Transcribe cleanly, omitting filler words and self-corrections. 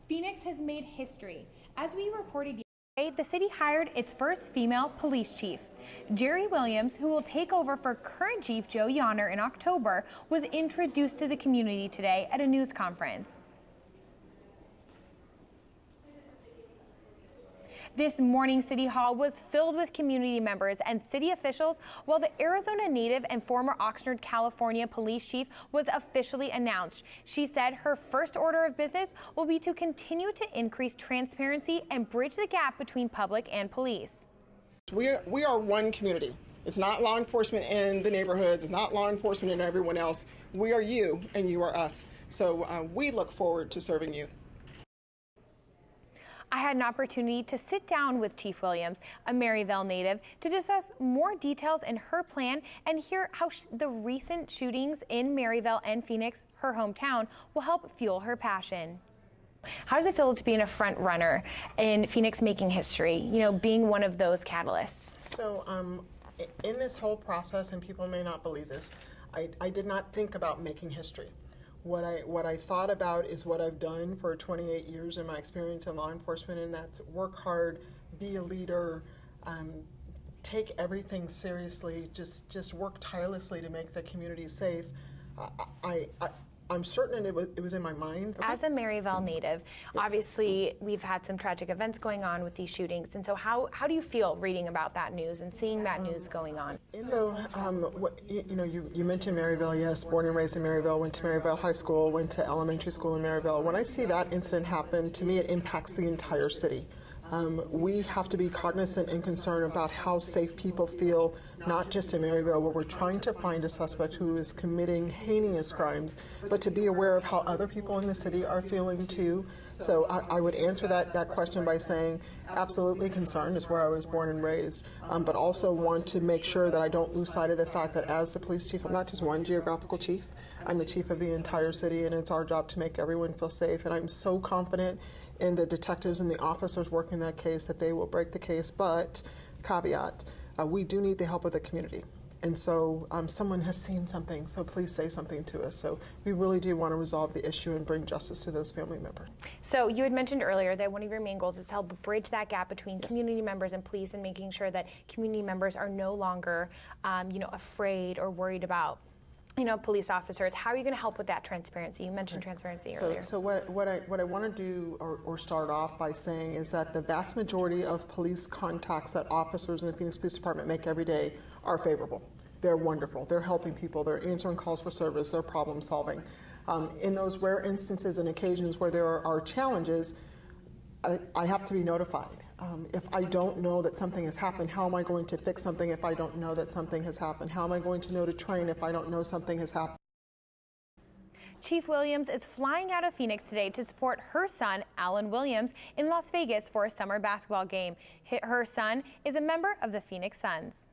Phoenix has made history. As we reported yesterday, the city hired its first female police chief. Jerry Williams, who will take over for current chief Joe Yonner in October, was introduced to the community today at a news conference. This morning, City Hall was filled with community members and city officials while the Arizona native and former Oxnard, California police chief was officially announced. She said her first order of business will be to continue to increase transparency and bridge the gap between public and police. We are one community. It's not law enforcement in the neighborhoods. It's not law enforcement in everyone else. We are you and you are us. So we look forward to serving you. I had an opportunity to sit down with Chief Williams, a Maryville native, to discuss more details in her plan and hear how the recent shootings in Maryville and Phoenix, her hometown, will help fuel her passion. How does it feel to be in a front runner in Phoenix making history, you know, being one of those catalysts? So in this whole process, and people may not believe this, I did not think about making history. What I thought about is what I've done for 28 years in my experience in law enforcement, and that's work hard, be a leader, take everything seriously, just work tirelessly to make the community safe. I'm certain it was in my mind. As a Maryville native, yes. Obviously we've had some tragic events going on with these shootings, and so how do you feel reading about that news and seeing that news going on? So, you mentioned Maryville. Yes, born and raised in Maryville, went to Maryville High School, went to elementary school in Maryville. When I see that incident happen, to me it impacts the entire city. We have to be cognizant and concerned about how safe people feel, not just in Maryville, where we're trying to find a suspect who is committing heinous crimes, but to be aware of how other people in the city are feeling too. So I would answer that question by saying absolutely concerned, is where I was born and raised, but also want to make sure that I don't lose sight of the fact that as the police chief, I'm not just one geographical chief, I'm the chief of the entire city, and it's our job to make everyone feel safe. And I'm so confident in the detectives and the officers working that case that they will break the case. But caveat, we do need the help of the community. And so someone has seen something, so please say something to us. So we really do want to resolve the issue and bring justice to those family members. So you had mentioned earlier that one of your main goals is to help bridge that gap between community members and police, and making sure that community members are no longer, afraid or worried about police officers. How are you going to help with that transparency? You mentioned transparency earlier. So what I want to do or start off by saying is that the vast majority of police contacts that officers in the Phoenix Police Department make every day are favorable. They're wonderful. They're helping people. They're answering calls for service. They're problem solving. In those rare instances and occasions where there are challenges, I have to be notified. If I don't know that something has happened, how am I going to fix something if I don't know that something has happened? How am I going to know to train if I don't know something has happened? Chief Williams is flying out of Phoenix today to support her son, Alan Williams, in Las Vegas for a summer basketball game. Her son is a member of the Phoenix Suns.